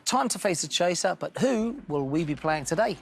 Time to face the chaser, but who will we be playing today?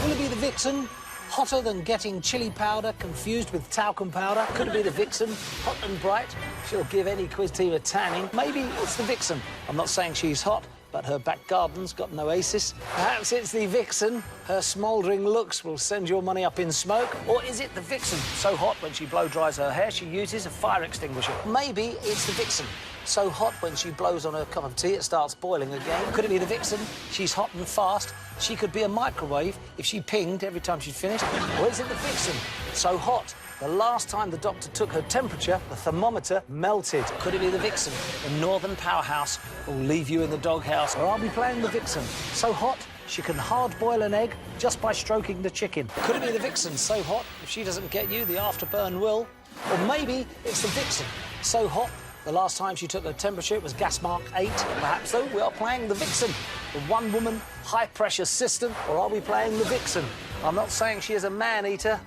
Will it be the Vixen? Hotter than getting chili powder confused with talcum powder? Could it be the Vixen? Hot and bright? She'll give any quiz team a tanning. Maybe it's the Vixen. I'm not saying she's hot, but her back garden's got no oasis. Perhaps it's the Vixen. Her smouldering looks will send your money up in smoke. Or is it the Vixen? So hot when she blow-dries her hair, she uses a fire extinguisher. Maybe it's the Vixen. So hot when she blows on her cup of tea, it starts boiling again. Could it be the Vixen? She's hot and fast. She could be a microwave if she pinged every time she'd finished. Or is it the Vixen? So hot, the last time the doctor took her temperature, the thermometer melted. Could it be the Vixen? The northern powerhouse will leave you in the doghouse. Or are we playing the Vixen? So hot, she can hard-boil an egg just by stroking the chicken. Could it be the Vixen? So hot, if she doesn't get you, the afterburn will. Or maybe it's the Vixen. So hot, the last time she took her temperature, it was gas mark 8. Perhaps, though, we are playing the Vixen, the one-woman, high-pressure system. Or are we playing the Vixen? I'm not saying she is a man-eater,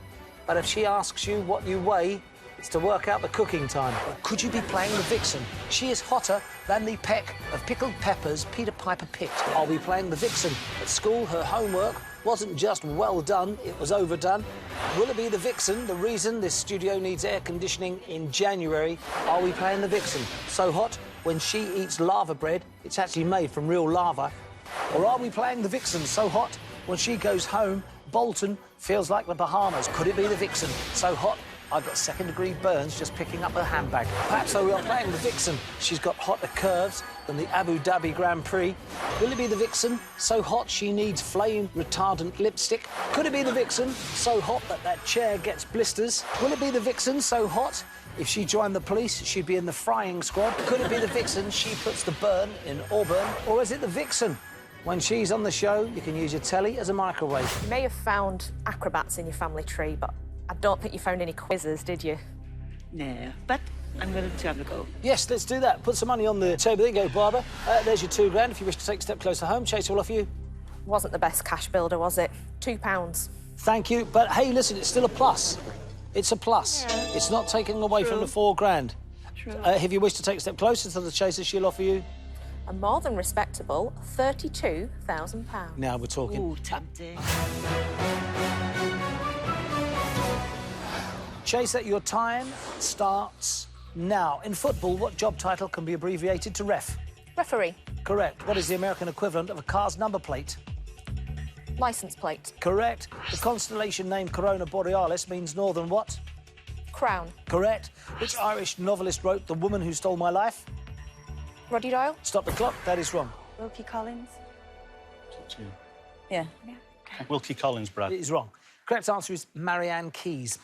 but if she asks you what you weigh, it's to work out the cooking time. Or could you be playing the Vixen? She is hotter than the peck of pickled peppers Peter Piper picked. Are we playing the Vixen? At school, her homework wasn't just well done, it was overdone. Will it be the Vixen, the reason this studio needs air conditioning in January? Are we playing the Vixen? So hot, when she eats lava bread, it's actually made from real lava. Or are we playing the Vixen? So hot, when she goes home, Bolton feels like the Bahamas. Could it be the Vixen? So hot, I've got second-degree burns just picking up her handbag. Perhaps, though, we are playing the Vixen. She's got hotter curves than the Abu Dhabi Grand Prix. Will it be the Vixen? So hot she needs flame-retardant lipstick. Could it be the Vixen? So hot that that chair gets blisters. Will it be the Vixen? So hot if she joined the police, she'd be in the frying squad. Could it be the Vixen? She puts the burn in Auburn. Or is it the Vixen? When she's on the show, you can use your telly as a microwave. You may have found acrobats in your family tree, but I don't think you found any quizzes, did you? No, but I'm willing to have a go. Yes, let's do that. Put some money on the table. There you go, Barbara. There's your £2 if you wish to take a step closer home. Chaser will offer you. Wasn't the best cash builder, was it? £2. Thank you. But, hey, listen, it's still a plus. It's a plus. Yeah. It's not taking away from the £4. True. If you wish to take a step closer to the Chaser, she'll offer you. A more than respectable £32,000. Now we're talking. Ooh, tempting. Chaser, your time starts now. In football, what job title can be abbreviated to ref? Referee. Correct. What is the American equivalent of a car's number plate? Licence plate. Correct. The constellation named Corona Borealis means northern what? Crown. Correct. Which Irish novelist wrote The Woman Who Stole My Life? Roddy Doyle. Stop the clock. That is wrong. Wilkie Collins? To you. Yeah. Wilkie Collins, Brad. It is wrong. Correct answer is Marianne Keyes.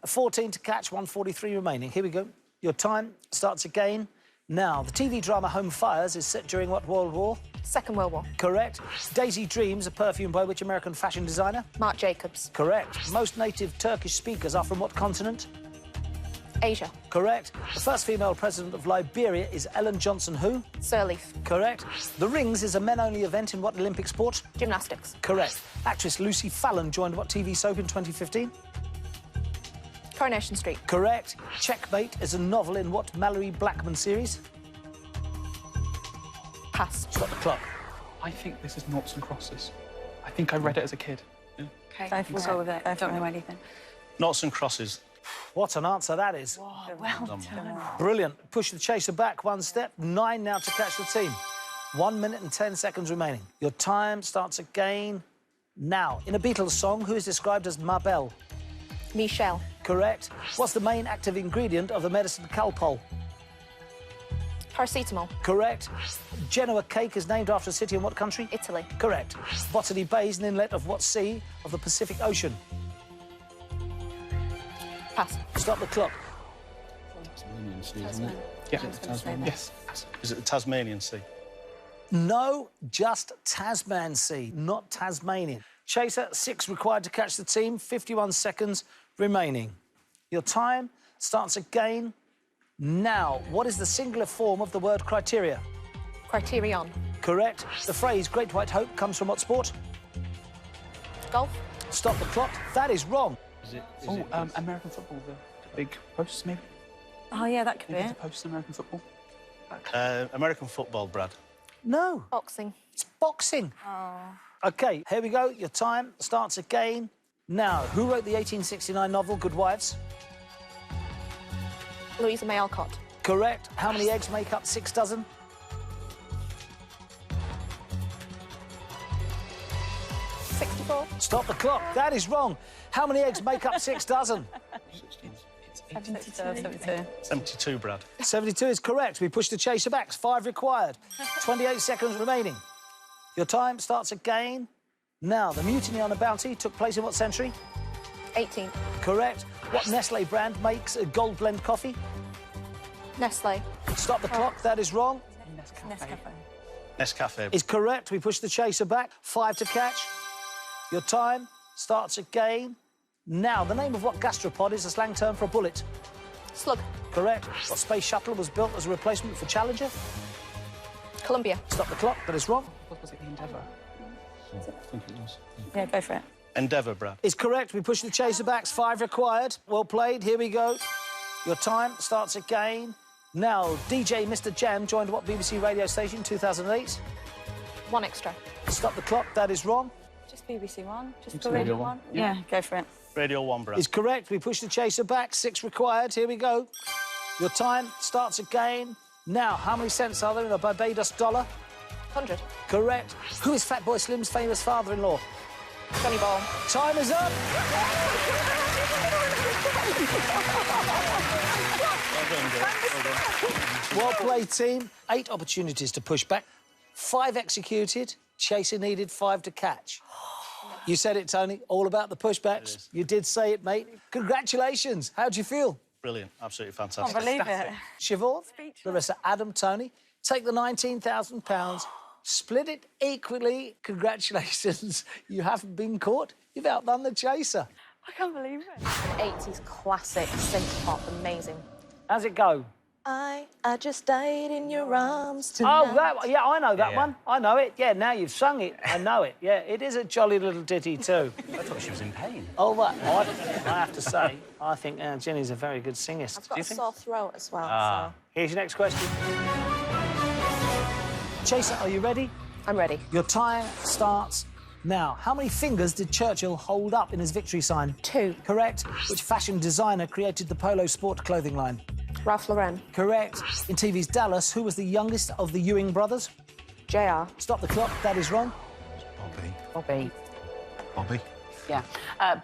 14 to catch, 1:43 remaining. Here we go. Your time starts again. Now, the TV drama Home Fires is set during what World War? Second World War. Correct. Daisy Dreams, a perfume by which American fashion designer? Marc Jacobs. Correct. Most native Turkish speakers are from what continent? Asia. Correct. The first female president of Liberia is Ellen Johnson who? Sirleaf. Correct. The Rings is a men-only event in what Olympic sport? Gymnastics. Correct. Actress Lucy Fallon joined what TV soap in 2015? Coronation Street. Correct. Checkmate is a novel in what Mallory Blackman series? Pass. Stop the clock. I think this is Noughts and Crosses. I think I read it as a kid. Okay, we'll go with it. I don't know anything. Noughts and crosses. What an answer that is. Well done. Brilliant. Push the Chaser back one step. 9 now to catch the team. 1 minute and 10 seconds remaining. Your time starts again now. In a Beatles song, who is described as Mabel? Michelle. Correct. What's the main active ingredient of the medicine Calpol? Paracetamol. Correct. Genoa cake is named after a city in what country? Italy. Correct. Botany Bay is an inlet of what sea of the Pacific Ocean? Pass. Stop the clock. Tasmanian Sea, isn't it? Yeah. Tasmania. Yes. Is it the Tasmanian Sea? No, just Tasman Sea, not Tasmanian. Chaser, 6 required to catch the team, 51 seconds remaining. Your time starts again now. What is the singular form of the word criteria? Criterion. Correct. The phrase Great White Hope comes from what sport? Golf. Stop the clock. That is wrong. American football, the big posts, maybe? Oh, yeah, that could be Maybe it. the posts in American football. American football, Brad. No, Boxing. it's boxing. Oh. OK, here we go. Your time starts again. Now, who wrote the 1869 novel Good Wives? Louisa May Alcott. Correct. How many eggs make up 6 dozen? 64. Stop the clock. That is wrong. How many eggs make up 6 dozen? 72. 72, Brad. 72 is correct. We push the chaser back. 5 required. 28 seconds remaining. Your time starts again. Now, the mutiny on the Bounty took place in what century? 18. Correct. What Nestle brand makes a gold blend coffee? Nestle. Stop the clock. That is wrong. Nescafe. Is correct. We push the chaser back. 5 to catch. Your time starts again. Now, the name of what gastropod is a slang term for a bullet? Slug. Correct. What space shuttle was built as a replacement for Challenger? Columbia. Stop the clock. That is wrong. What was it, the Endeavour? I think it was. Yeah, go for it. Endeavour, Brad. Is correct. We push the chaser back. 5 required. Well played. Here we go. Your time starts again. Now, DJ Mr. Jam joined what BBC radio station, 2008? 1 extra. Stop the clock. That is wrong. Just BBC One. Just It's for Radio Radio 1. One. Yeah, go for it. Radio 1, Brad. Is correct. We push the chaser back. 6 required. Here we go. Your time starts again. Now, how many cents are there in a Barbados dollar? 100. Correct. Who is Fatboy Slim's famous father-in-law? Johnny Ball. Time is up. Well played, team. 8 opportunities to push back. 5 executed. Chaser needed 5 to catch. You said it, Tony. All about the pushbacks. You did say it, mate. Congratulations. How'd you feel? Brilliant. Absolutely Can't fantastic. believe it. Siobhan, Larissa, Adam, Tony, take the £19,000, split it equally. Congratulations. You haven't been caught. You've outdone the chaser. I can't believe it. 80s classic synth pop. Amazing. How's it go? I just died in your arms tonight. Oh, that one. Yeah, I know that one. I know it. Yeah, now you've sung it. I know it. Yeah, it is a jolly little ditty too. I thought she was in pain. Oh, well, I have to say, I think Jenny's a very good singist. I've got a sore throat as well, so... Here's your next question. Chaser, are you ready? I'm ready. Your time starts now. How many fingers did Churchill hold up in his victory sign? 2. Correct. Which fashion designer created the Polo sport clothing line? Ralph Lauren. Correct. In TV's Dallas, who was the youngest of the Ewing brothers? JR. Stop the clock. That is wrong. Bobby. Bobby? Yeah.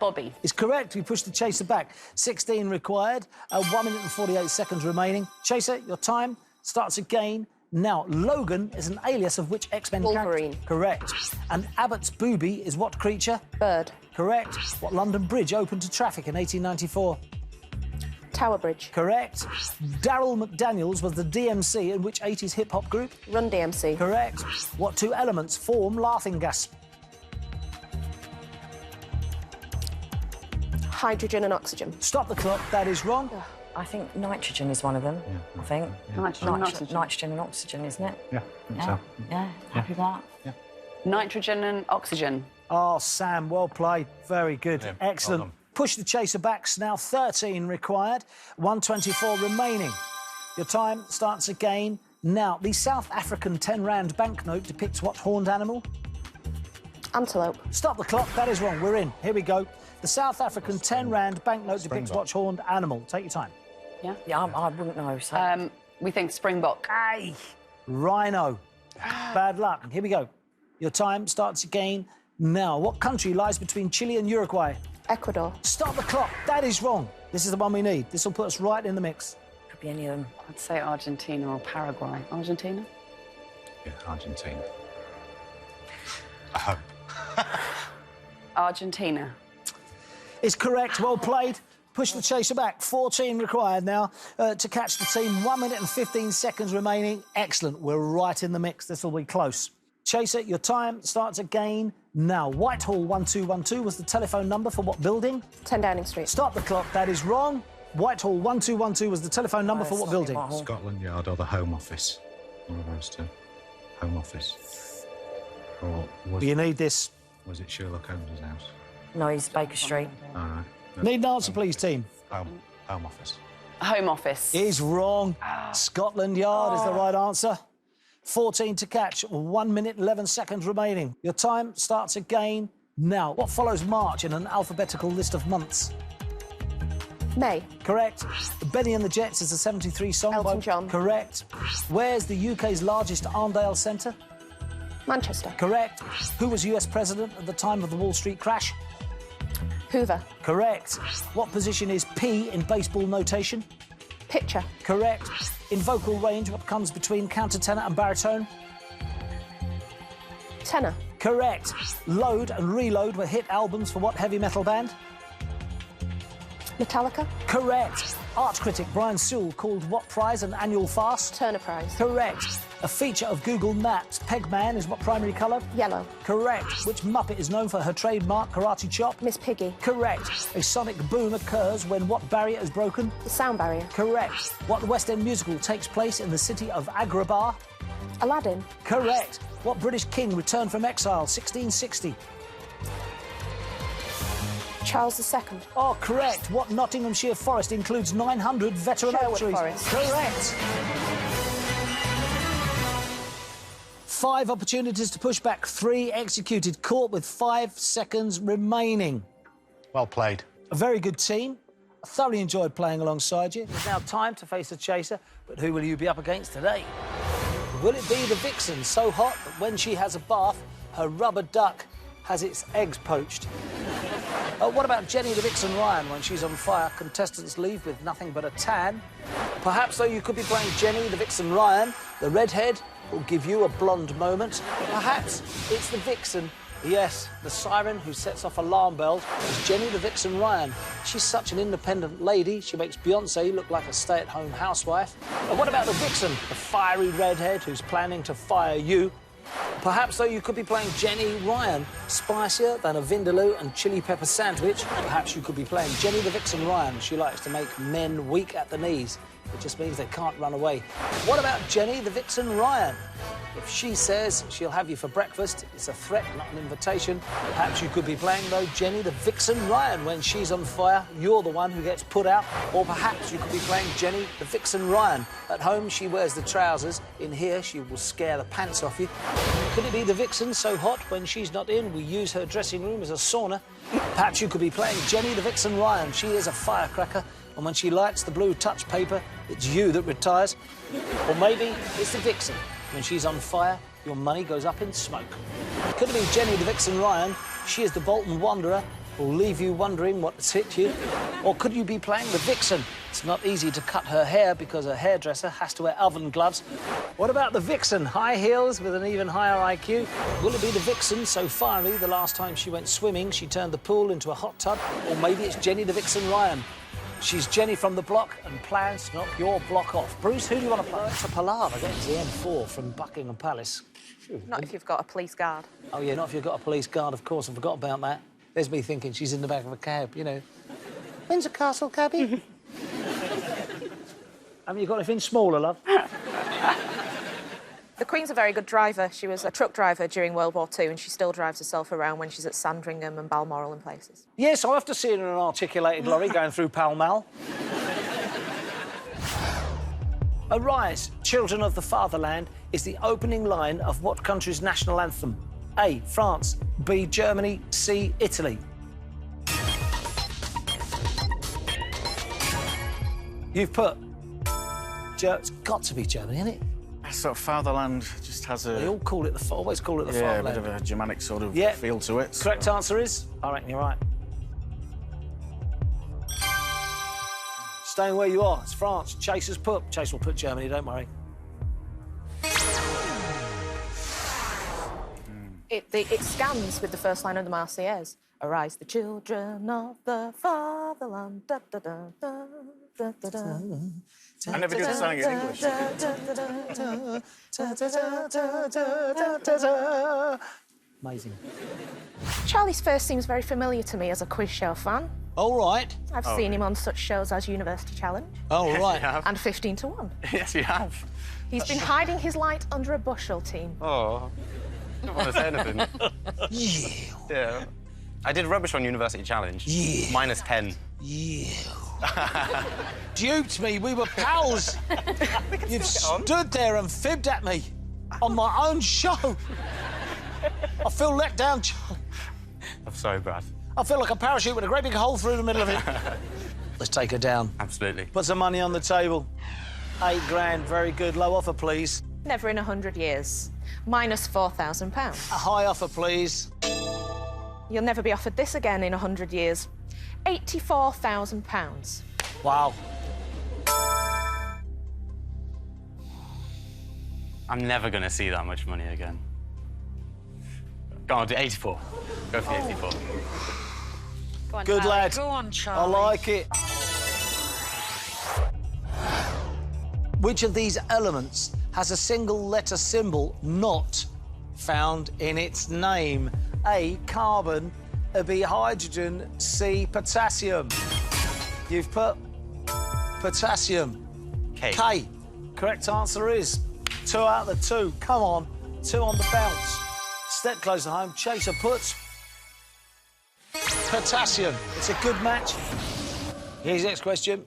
Bobby. Is correct. We push the chaser back. 16 required. 1 minute and 48 seconds remaining. Chaser, your time starts again. Now, Logan is an alias of which X-Men Wolverine. character? Correct. And Abbott's booby is what creature? Bird. Correct. What London Bridge opened to traffic in 1894? Tower Bridge. Correct. Daryl McDaniels was the DMC in which 80s hip-hop group? Run DMC. Correct. What 2 elements form laughing gas? Hydrogen and oxygen. Stop the clock. That is wrong. I think nitrogen is one of them. I think. Nitrogen and oxygen, isn't it? Yeah, I think so. Yeah, happy with that. Nitrogen and oxygen. Oh, Sam, well played. Very good. Yeah, Excellent. well done. Push the chaser back. Now 13 required. 124 remaining. Your time starts again. Now, the South African 10 Rand banknote depicts what horned animal? Antelope. Stop the clock. That is wrong. We're in. Here we go. The South African 10 Rand banknote depicts what horned animal? Take your time. Yeah, I wouldn't know. So. We think Springbok. Aye. Rhino. Bad luck. Here we go. Your time starts again. Now, what country lies between Chile and Uruguay? Ecuador. Stop the clock. That is wrong. This is the one we need. This will put us right in the mix. Could be any of them. I'd say Argentina or Paraguay. Argentina? Yeah, Argentina. I hope. Argentina. It's correct. Well played. Push the chaser back. 14 required now to catch the team. 1 minute and 15 seconds remaining. Excellent. We're right in the mix. This will be close. Chaser, your time starts again now. Whitehall 1212 was the telephone number for what building? 10 Downing Street. Stop the clock. That is wrong. Whitehall 1212 was the telephone number for what building? Scotland Yard or the Home Office. One of those 2. Home Office. Or You need this. was it Sherlock Holmes' house? No, he's Baker Street. All right. Need an answer, please, team. Home Office. Home Office. Is wrong. Scotland Yard is the right answer. 14 to catch, 1 minute, 11 seconds remaining. Your time starts again now. What follows March in an alphabetical list of months? May. Correct. Benny and the Jets is a 73 song. Elton John. Correct. Where's the UK's largest Arndale Centre? Manchester. Correct. Who was US President at the time of the Wall Street crash? Hoover. Correct. What position is P in baseball notation? Pitcher. Correct. In vocal range, what comes between countertenor and baritone? Tenor. Correct. Load and Reload were hit albums for what heavy metal band? Metallica. Correct. Art critic Brian Sewell called what prize an annual fast? Turner Prize. Correct. A feature of Google Maps, Pegman is what primary colour? Yellow. Correct. Which Muppet is known for her trademark karate chop? Miss Piggy. Correct. A sonic boom occurs when what barrier is broken? The sound barrier. Correct. What West End musical takes place in the city of Agrabah? Aladdin. Correct. What British king returned from exile, 1660? Charles II. Oh, correct. What Nottinghamshire forest includes 900 veteran oak Sherwood trees? Forest. Correct. 5 opportunities to push back, 3 executed, caught with 5 seconds remaining. Well played. A very good team. I thoroughly enjoyed playing alongside you. It's now time to face the chaser, but who will you be up against today? Will it be the Vixen, so hot that when she has a bath, her rubber duck has its eggs poached? What about Jenny the Vixen Ryan? When she's on fire, contestants leave with nothing but a tan. Perhaps, though, you could be playing Jenny the Vixen Ryan. The redhead will give you a blonde moment. Perhaps it's the Vixen. Yes, the siren who sets off alarm bells is Jenny the Vixen Ryan. She's such an independent lady. She makes Beyoncé look like a stay-at-home housewife. What about the Vixen, the fiery redhead who's planning to fire you? Perhaps, though, you could be playing Jenny Ryan, spicier than a vindaloo and chili pepper sandwich. Perhaps you could be playing Jenny the Vixen Ryan. She likes to make men weak at the knees. It just means they can't run away. What about Jenny the Vixen Ryan? If she says she'll have you for breakfast, it's a threat, not an invitation. Perhaps you could be playing, though, Jenny the Vixen Ryan. When she's on fire, you're the one who gets put out. Or perhaps you could be playing Jenny the Vixen Ryan. At home, she wears the trousers. In here, she will scare the pants off you. Could it be the Vixen, so hot when she's not in, we use her dressing room as a sauna? Perhaps you could be playing Jenny the Vixen Ryan. She is a firecracker, and when she lights the blue touch paper, it's you that retires. Or maybe it's the Vixen. When she's on fire, your money goes up in smoke. Could it be Jenny the Vixen Ryan? She is the Bolton Wanderer, who'll leave you wondering what's hit you. Or could you be playing the Vixen? It's not easy to cut her hair because her hairdresser has to wear oven gloves. What about the Vixen? High heels with an even higher IQ? Will it be the Vixen so fiery the last time she went swimming she turned the pool into a hot tub? Or maybe it's Jenny the Vixen Ryan. She's Jenny from the block and plans to knock your block off. Bruce, who do you want to play? It's a palaver getting to the M4 from Buckingham Palace. Not if you've got a police guard. Oh, yeah, not if you've got a police guard, of course. I forgot about that. There's me thinking she's in the back of a cab, you know. Windsor Castle cabby? Haven't you got anything smaller, love? The Queen's a very good driver. She was a truck driver during World War II and she still drives herself around when she's at Sandringham and Balmoral and places. Yes, I have to see her in an articulated lorry going through Pall Mall. Arise, children of the fatherland is the opening line of what country's national anthem? A, France, B, Germany, C, Italy. You've put... It's got to be Germany, isn't it? Sort of fatherland just has a... They all call it always call it the yeah, a fatherland. bit of a Germanic sort of Yeah. feel to it. Correct answer is? I reckon you're right. Staying where you are, it's France. Chase has put. Chase will put Germany, don't worry. It scans with the first line of the Marseillaise. Arise, the children of the fatherland. Da, da, da, da, da, da, da. I never did sang it in English. Amazing. Charlie's first seems very familiar to me as a quiz show fan. All right. I've seen him on such shows as University Challenge All right. and 15 to 1. Yes, you have. He's been hiding his light under a bushel, team. Oh, I don't want to say anything. Yeah. Yeah. I did rubbish on University Challenge. Yeah. -10. Yeah. Duped me. We were pals. You've stood there and fibbed at me. on my own show. I feel let down, Charlie. I'm sorry, Brad. I feel like a parachute with a great big hole through the middle of it. Let's take her down. Absolutely. Put some money on the table. 8 grand, very good. Low offer, please. Never in 100 years. Minus £4,000. A high offer, please. You'll never be offered this again in 100 years. £84,000. Wow. I'm never going to see that much money again. Go on, do 84. Go for 84. Go on, Good Charlie. lad. Go on, I Charlie. like it. Which of these elements has a single letter symbol not found in its name? A, carbon, B, hydrogen, C, potassium. You've put potassium. K. K. Correct answer is 2 out of the 2. Come on, 2 on the bounce. Step closer home. Chaser puts potassium. It's a good match. Here's the next question.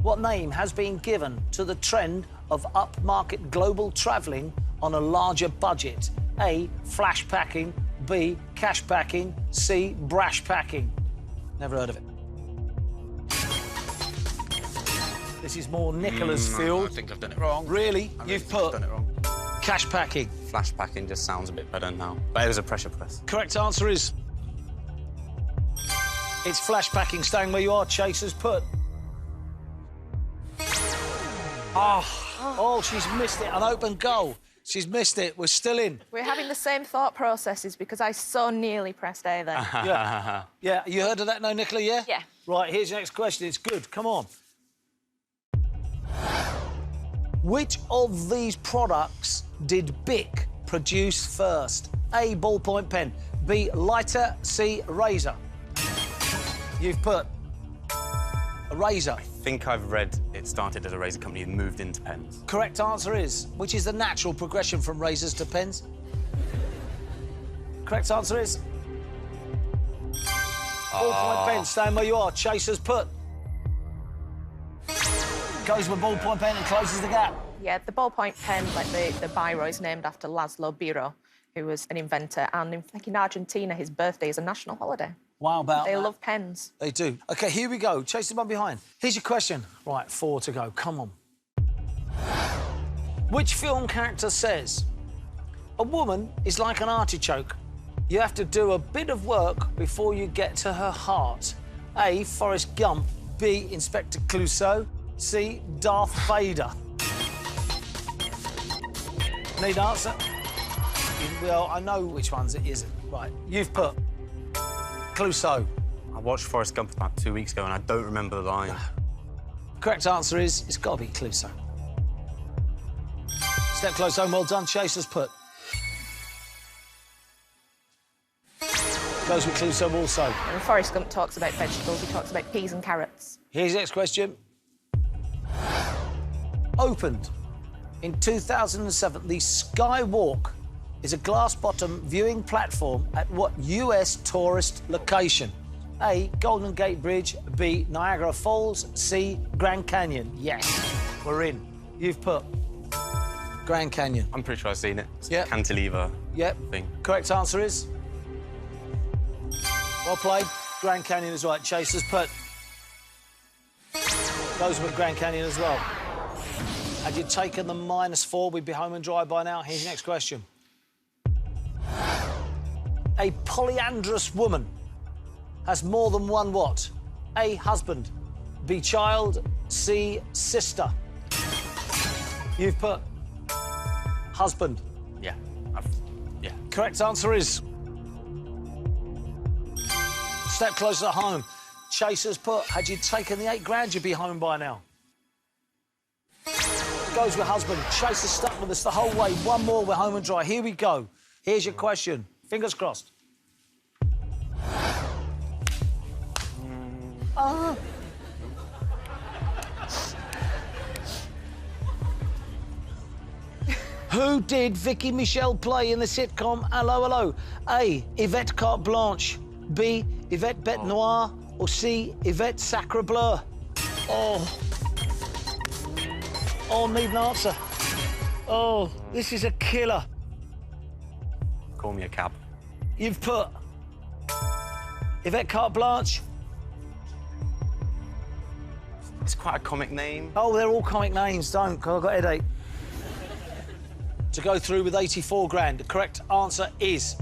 What name has been given to the trend of upmarket global travelling on a larger budget? A, flash packing, B, cash packing, C, brash packing. Never heard of it. This is more Nicola's field. I think I've done it wrong. Really? You've put I've done it wrong. cash packing. Flash packing just sounds a bit better now. But it was a pressure press. Correct answer is... It's flash packing. Staying where you are, Chasers put. Oh, she's missed it. An open goal. She's missed it. We're still in. We're having the same thought processes because I so nearly pressed A then. Yeah. Yeah, you heard of that now, Nicola, yeah? Yeah. Right, here's your next question. It's good. Come on. Which of these products did Bic produce first? A, ballpoint pen. B, lighter. C, razor. You've put a razor. I think I've read it started as a razor company and moved into pens. Correct answer is, which is the natural progression from razors to pens? Correct answer is... Ballpoint pen, staying where you are. Chasers put. Goes with ballpoint pen and closes the gap. Yeah, the ballpoint pen, like the biro, is named after Laszlo Biro, who was an inventor. And in Argentina, his birthday is a national holiday. Wow, about They that. love pens. They do. OK, here we go. Chase the one behind. Here's your question. Right, 4 to go. Come on. Which film character says, a woman is like an artichoke. You have to do a bit of work before you get to her heart? A, Forrest Gump. B, Inspector Clouseau. C, Darth Vader. Need an answer? Well, I know which ones it isn't. Right, you've put Clouseau. I watched Forrest Gump about 2 weeks ago and I don't remember the line. Correct answer is, it's got to be Clouseau. Step close home, well done. Chasers put. Goes with Clouseau also. And Forrest Gump talks about vegetables, he talks about peas and carrots. Here's the next question. Opened in 2007, the Skywalk is a glass-bottom viewing platform at what US tourist location? A, Golden Gate Bridge. B, Niagara Falls. C, Grand Canyon. Yes, we're in. You've put Grand Canyon. I'm pretty sure I've seen it. It's a Yep. cantilever Yep. thing. Correct answer is... Well played. Grand Canyon is right. Chasers put. Goes with Grand Canyon as well. Had you taken the -4, we'd be home and dry by now. Here's your next question. A polyandrous woman has more than one what? A, husband. B, child. C, sister. You've put husband. Yeah. Yeah. Correct answer is... Step closer to home. Chasers put, had you taken the 8 grand, you'd be home by now. Goes with husband. Chasers stuck with us the whole way. One more, we're home and dry. Here we go. Here's your question. Fingers crossed. Who did Vicky Michelle play in the sitcom Hello, Hello? A, Yvette Carte Blanche. B, Yvette Bête Noire. Or C, Yvette Sacre Bleu. Oh, need an answer. Oh, this is a killer. Call me a cab. You've put Yvette Carte Blanche. It's quite a comic name. Oh, they're all comic names, don't, 'cause I've got a headache. To go through with 84 grand, the correct answer is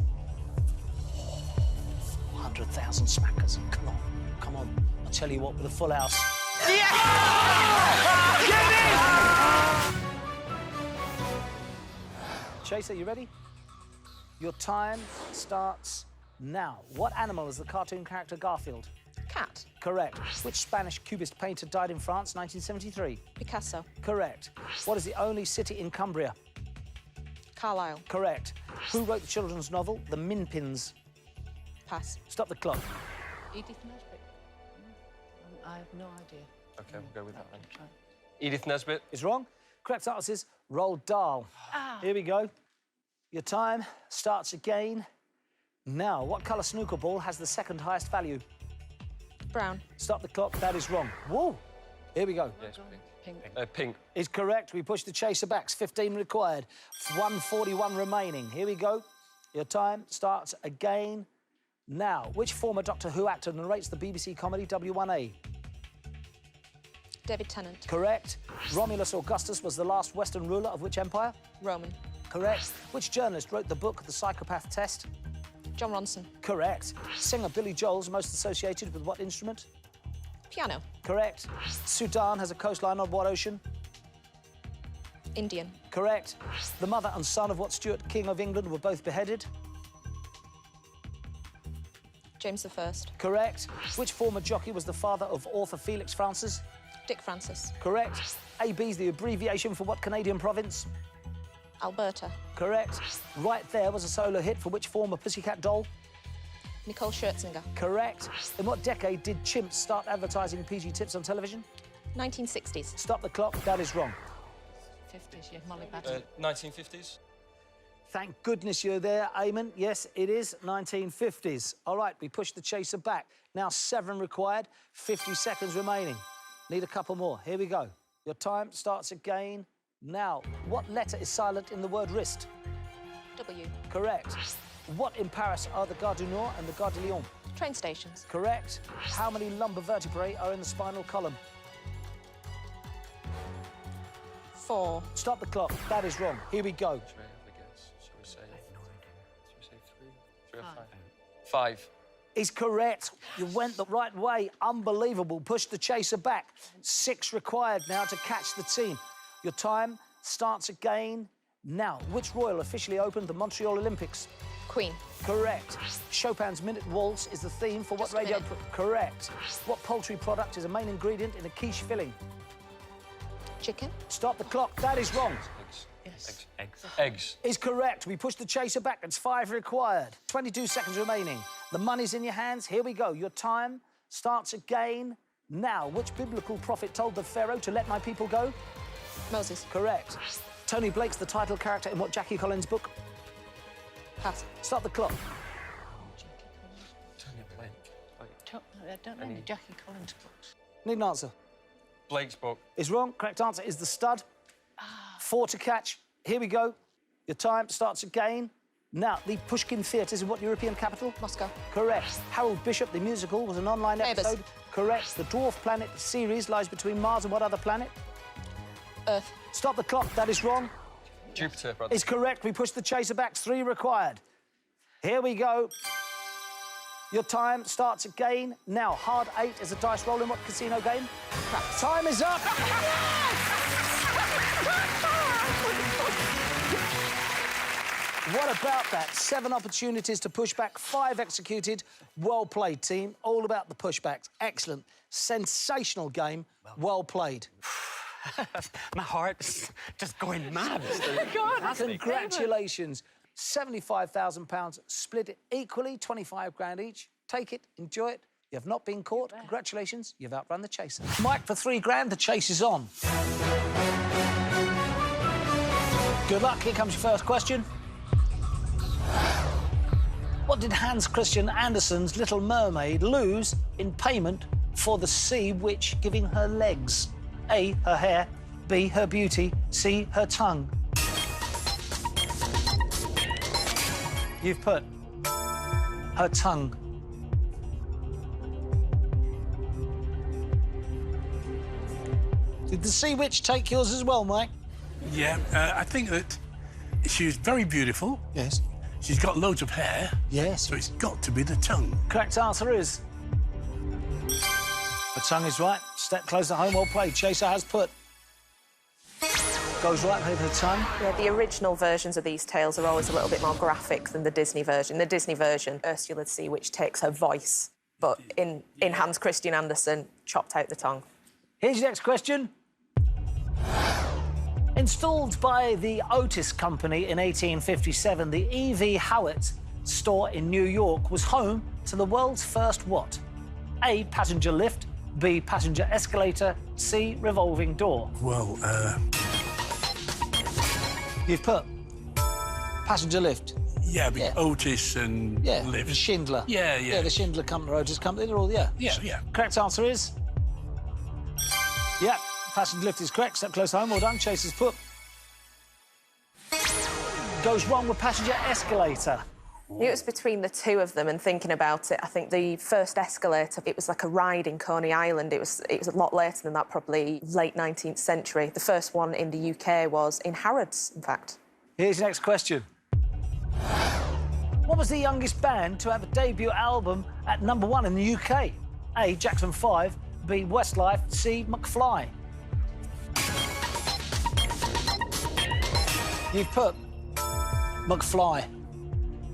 100,000 smackers. Come on, come on. I'll tell you what, with a full house. Chaser, you ready? Your time starts now. What animal is the cartoon character Garfield? Cat. Correct. Which Spanish cubist painter died in France, 1973? Picasso. Correct. What is the only city in Cumbria? Carlisle. Correct. Who wrote the children's novel, The Minpins? Pass. Stop the clock. Edith Nesbit. I have no idea. OK, we'll go with that then. Edith Nesbit. Is wrong. Correct answer is Roald Dahl. Here we go. Your time starts again. Now, what colour snooker ball has the second highest value? Brown. Stop the clock. That is wrong. Whoa. Here we go. Yes, Pink. pink. Is correct. We push the chaser backs. 15 required. 141 remaining. Here we go. Your time starts again. Now, which former Doctor Who actor narrates the BBC comedy W1A? David Tennant. Correct. Romulus Augustus was the last Western ruler of which empire? Roman. Correct. Which journalist wrote the book The Psychopath Test? John Ronson. Correct. Singer Billy Joel's most associated with what instrument? Piano. Correct. Sudan has a coastline on what ocean? Indian. Correct. The mother and son of what Stuart King of England were both beheaded? James I. Correct. Which former jockey was the father of author Felix Francis? Dick Francis. Correct. AB is the abbreviation for what Canadian province? Alberta. Correct. Right There was a solo hit for which former Pussycat doll? Nicole Scherzinger. Correct. In what decade did chimps start advertising PG tips on television? 1960s. Stop the clock. That is wrong. 50s, yeah, Molly Batty. 1950s. Thank goodness you're there, Eamon. Yes, it is 1950s. All right, we push the chaser back. Now 7 required, 50 seconds remaining. Need a couple more. Here we go. Your time starts again. Now, what letter is silent in the word wrist? W. Correct. What in Paris are the Gare du Nord and the Gare de Lyon? Train stations. Correct. How many lumbar vertebrae are in the spinal column? 4. Stop the clock. That is wrong. Here we go. Should we have a guess? Shall we say 3? 3 or 5? 5. Is correct. You went the right way. Unbelievable. Push the chaser back. 6 required now to catch the team. Your time starts again now. Which royal officially opened the Montreal Olympics? Queen. Correct. Chopin's Minute Waltz is the theme for what Just a radio... minute. Correct. What poultry product is a main ingredient in a quiche filling? Chicken. Stop the clock. That is wrong. Eggs. Yes. Eggs. Eggs. Is correct. We push the chaser back. It's 5 required. 22 seconds remaining. The money's in your hands. Here we go. Your time starts again now. Which biblical prophet told the Pharaoh to let my people go? Moses. Correct. Tony Blake's the title character in what Jackie Collins book? Pass. Stop the clock. Tony Blake. I don't know any Jackie Collins books. Need an answer. Blake's book. Is wrong. Correct answer is The Stud. 4 to catch. Here we go. Your time starts again. Now, the Pushkin Theatre is in what European capital? Moscow. Correct. Harold Bishop, the musical, was an online Neighbours. episode. Correct. The Dwarf Planet series lies between Mars and what other planet? Earth. Stop the clock. That is wrong. Jupiter, brother. Is correct. We push the chaser back. 3 required. Here we go. Your time starts again. Now, hard 8 is a dice roll in what casino game? Craps. Time is up. What about that? 7 opportunities to push back, 5 executed. Well played, team. All about the pushbacks. Excellent. Sensational game. Well played. My heart's just going mad. Congratulations. £75,000 split it equally, 25 grand each. Take it, enjoy it. You have not been caught. Congratulations, you've outrun the chaser. Mike, for 3 grand, the chase is on. Good luck. Here comes your first question. What did Hans Christian Andersen's Little Mermaid lose in payment for the sea witch giving her legs? A, her hair, B, her beauty, C, her tongue. You've put her tongue. Did the sea witch take yours as well, Mike? Yeah, I think that she's very beautiful. Yes. She's got loads of hair. Yes. So it's got to be the tongue. Correct answer is... The tongue is right. Step closer home, well played. Chaser has put... Goes right with her tongue. Yeah, the original versions of these tales are always a little bit more graphic than the Disney version. The Disney version, Ursula the Sea Witch takes her voice, but in Hans Christian Andersen, chopped out the tongue. Here's your next question. Installed by the Otis Company in 1857, the E.V. Howitt store in New York was home to the world's first what? A, passenger lift, B, passenger escalator, C, revolving door. Well, You've put passenger lift. yeah, but Otis and Lift. The Schindler. Yeah. Yeah, the Schindler Company, Otis Company, they're all, yeah. Yeah. Correct answer is... Yeah, passenger lift is correct. Step close home, well done. Chaser's put. Goes wrong with passenger escalator. I knew it was between the two of them, and thinking about it, I think the first escalator, it was like a ride in Coney Island. It was a lot later than that, probably late 19th century. The first one in the UK was in Harrods, in fact. Here's your next question. What was the youngest band to have a debut album at #1 in the UK? A, Jackson 5, B, Westlife, C, McFly. You've put McFly.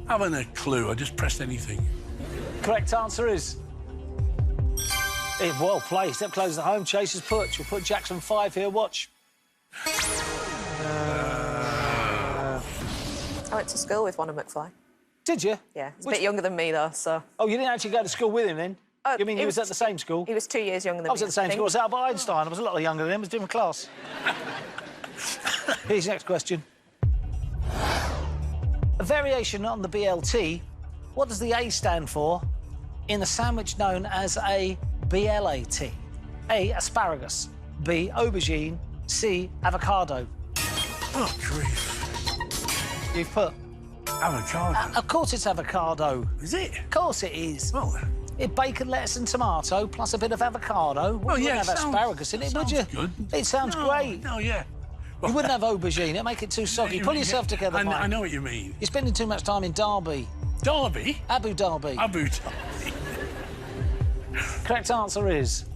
I haven't a clue. I just pressed anything. Correct answer is... Well played. Step closer to home. Chaser's put. You'll put Jackson 5 here. Watch. I went to school with one of McFly. Did you? Yeah, he's a bit younger than me, though, so... Oh, you didn't actually go to school with him, then? You mean he was at the same school? He was 2 years younger than me. I was at the same school. I was Albert Einstein. I was a lot younger than him. I was different class. Here's your next question. A variation on the BLT, what does the A stand for in the sandwich known as a BLAT? A, asparagus, B, aubergine, C, avocado. Oh, grief. You've put... Avocado. Of course it's avocado. Is it? Of course it is. Well... It's bacon, lettuce and tomato, plus a bit of avocado. Well, You yeah, wouldn't have asparagus in it, would you? Good. It sounds great. No, yeah. You wouldn't have aubergine. It'd make it too soggy. Pull yourself together, Mike. I know what you mean. You're spending too much time in Derby. Derby? Abu Dhabi. Abu Dhabi. Correct answer is...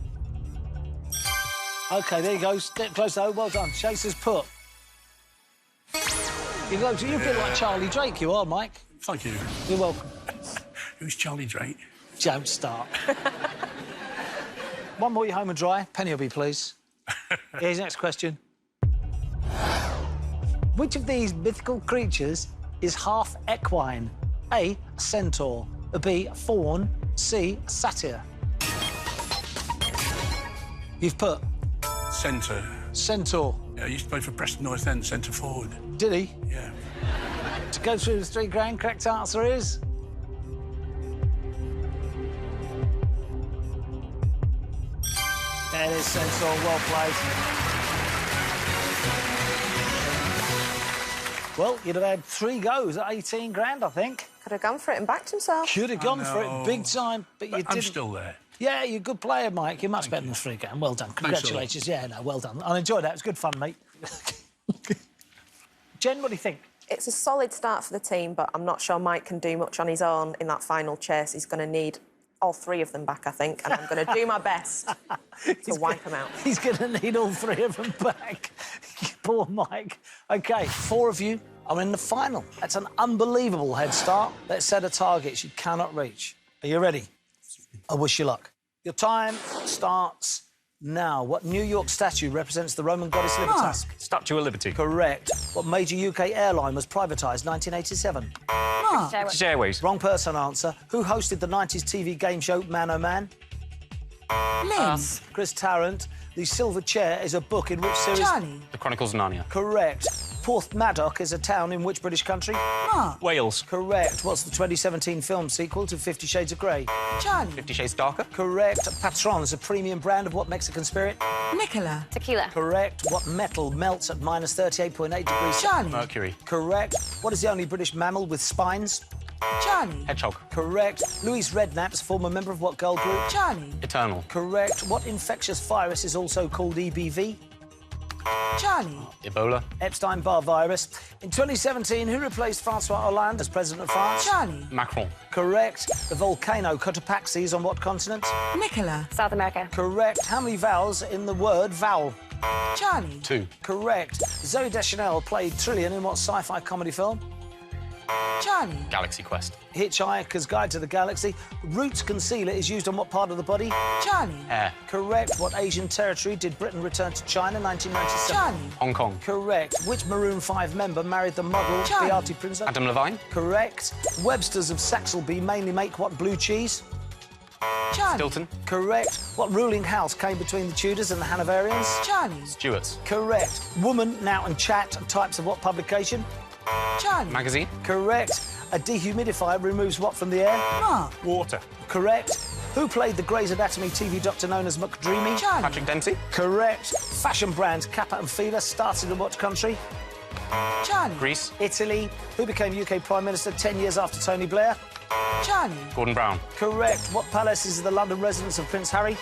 OK, there you go. Step close, though. Well done. Chaser's put. You're a bit like Charlie Drake, you are, Mike. Thank you. You're welcome. Who's Charlie Drake? Don't start. One more, you're home and dry. Penny will be pleased. Here's the next question. Which of these mythical creatures is half equine? A, a centaur, B, a fawn, C, a satyr. You've put... Centre. Centaur. Yeah, he used to play for Preston North End, centre forward. Did he? Yeah. To go through the £3 grand, correct answer is... There it is, Centaur. Well played. Well, you'd have had 3 goes at 18 grand, I think. Could have gone for it and backed himself. Could have gone for it big time, but you didn't. I'm still there. Yeah, you're a good player, Mike. You're much better than 3 grand. Well done. Congratulations. Yeah, no, well done. I enjoyed that. It was good fun, mate. Jen, what do you think? It's a solid start for the team, but I'm not sure Mike can do much on his own in that final chase. He's going to need all 3 of them back, I think, and I'm going to do my best to wipe them out. He's going to need all 3 of them back. Poor Mike. OK, 4 of you are in the final. That's an unbelievable head start. Let's set a target you cannot reach. Are you ready? I wish you luck. Your time starts now. What New York statue represents the Roman goddess Libertas? Statue of Liberty. Correct. What major UK airline was privatised 1987? British Airways. Wrong person answer. Who hosted the 90s TV game show Man O' Man? Liz. Chris Tarrant. The Silver Chair is a book in which series? Charlie. The Chronicles of Narnia. Correct. Porthmadog is a town in which British country? Mark. Wales. Correct. What's the 2017 film sequel to 50 Shades of Grey? Charlie. 50 Shades Darker. Correct. Patron is a premium brand of what Mexican spirit? Nicola. Tequila. Correct. What metal melts at -38.8 degrees? Charlie. Mercury. Correct. What is the only British mammal with spines? Charlie. Hedgehog. Correct. Louise Redknapp's former member of what girl group? Charlie. Eternal. Correct. What infectious virus is also called EBV? Charlie. Ebola. Epstein-Barr virus. In 2017, who replaced Francois Hollande as president of France? Charlie. Macron. Correct. The volcano Cotopaxi is on what continent? Nicola. South America. Correct. How many vowels in the word vowel? Charlie. 2. Correct. Zoe Deschanel played Trillian in what sci-fi comedy film? Charlie. Galaxy Quest. Hitchhiker's Guide to the Galaxy. Roots concealer is used on what part of the body? Charlie. Hair. Correct. What Asian territory did Britain return to China in 1997? Charlie. Hong Kong. Correct. Which Maroon 5 member married the model Charlie. Beate Prince? Adam Levine. Correct. Webster's of Saxelby mainly make what blue cheese? Charlie. Stilton. Correct. What ruling house came between the Tudors and the Hanoverians? Charlie. Stuarts. Correct. Woman, Now and Chat are types of what publication? Charlie. Magazine. Correct. A dehumidifier removes what from the air? Mark. Water. Correct. Who played the Grey's Anatomy TV doctor known as McDreamy? Charlie. Patrick Dempsey. Correct. Fashion brands Kappa and Fila started in what country? Charlie. Greece. Italy. Who became UK Prime Minister 10 years after Tony Blair? Charlie. Gordon Brown. Correct. What palace is the London residence of Prince Harry?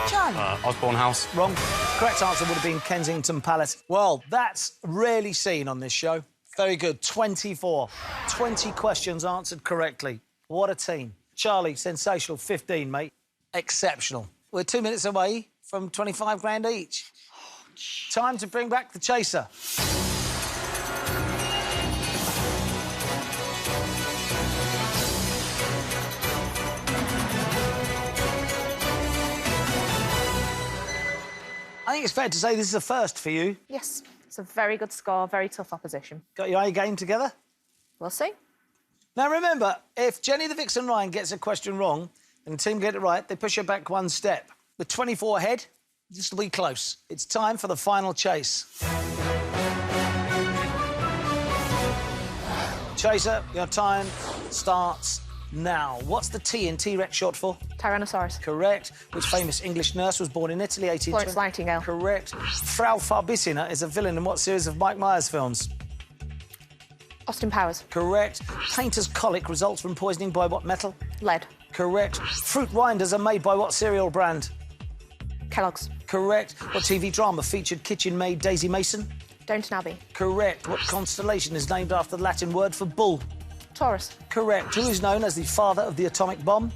Charlie. Osborne House. Wrong. Correct answer would have been Kensington Palace. Well, that's rarely seen on this show. Very good. 24. 20 questions answered correctly. What a team. Charlie, sensational. 15, mate. Exceptional. We're 2 minutes away from 25 grand each. Time to bring back the chaser. I think it's fair to say this is a first for you. Yes, it's a very good score, very tough opposition. Got your A game together? We'll see. Now, remember, if Jenny the Vixen Ryan gets a question wrong and the team get it right, they push her back one step. With 24 ahead, this will be close. It's time for the final chase. Chaser, your time starts now. What's the T in T-Rex short for? Tyrannosaurus. Correct. Which famous English nurse was born in Italy, 1820? Florence Nightingale. Correct. Frau Farbissina is a villain in what series of Mike Myers films? Austin Powers. Correct. Painter's colic results from poisoning by what metal? Lead. Correct. Fruit grinders are made by what cereal brand? Kellogg's. Correct. What TV drama featured kitchen maid Daisy Mason? Downton Abbey. Correct. What constellation is named after the Latin word for bull? Taurus. Correct. Who is known as the father of the atomic bomb?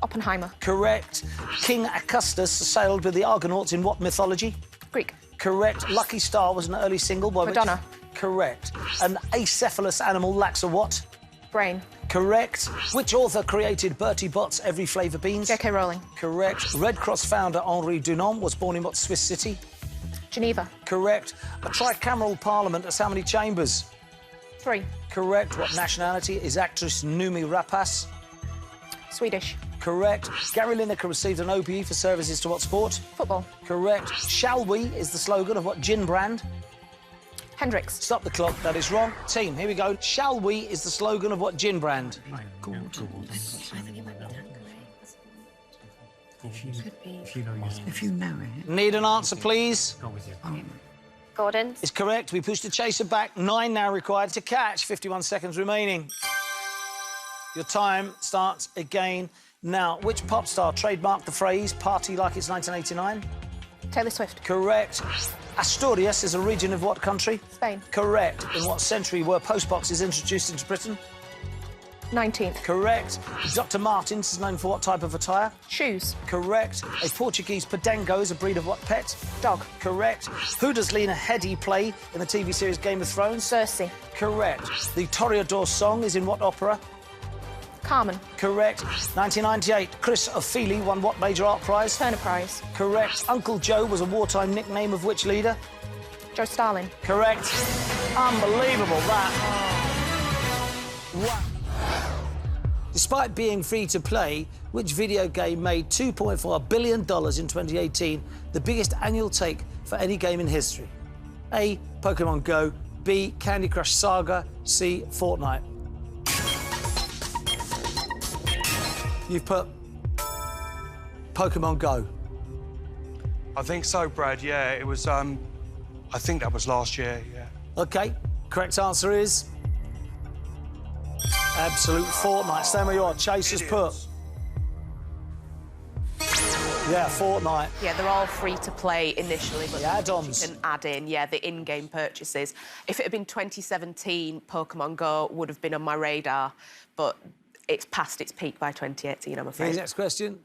Oppenheimer. Correct. King Augustus sailed with the Argonauts in what mythology? Greek. Correct. Lucky Star was an early single by Madonna. Which... Correct. An acephalous animal lacks a what? Brain. Correct. Which author created Bertie Bott's Every Flavour Beans? J.K. Rowling. Correct. Red Cross founder Henri Dunant was born in what Swiss city? Geneva. Correct. A tricameral parliament has how many chambers? 3. Correct. What nationality is actress Noomi Rapace? Swedish. Correct. Gary Lineker received an OBE for services to what sport? Football. Correct. Shall we is the slogan of what gin brand? Hendrix. Stop the clock, that is wrong. Team, here we go. Shall we is the slogan of what gin brand? If you know it. Need an answer, please? Gordon. Is correct. We push the chaser back. 9 now required to catch. 51 seconds remaining. Your time starts again now. Which pop star trademarked the phrase "party like it's 1989"? Taylor Swift. Correct. Asturias is a region of what country? Spain. Correct. In what century were postboxes introduced into Britain? 19th. Correct. Dr. Martens is known for what type of attire? Shoes. Correct. A Portuguese Podengo is a breed of what pet? Dog. Correct. Who does Lena Headey play in the TV series Game of Thrones? Cersei. Correct. The Toreador song is in what opera? Carmen. Correct. 1998, Chris O'Feely won what major art prize? Turner Prize. Correct. Uncle Joe was a wartime nickname of which leader? Joe Stalin. Correct. Unbelievable, that. Wow. Despite being free to play, which video game made $2.4 billion in 2018, the biggest annual take for any game in history? A, Pokemon Go, B, Candy Crush Saga, C, Fortnite. You've put Pokemon Go. I think so, Brad, yeah. It was, I think that was last year, yeah. OK, correct answer is... Absolute fortnight. Stand where you are. Chasers put. Yeah, fortnight. Yeah, they're all free to play initially, but the add-ons. You can add in, yeah, the in-game purchases. If it had been 2017, Pokemon Go would have been on my radar, but it's past its peak by 2018, I'm afraid. Here's the next question.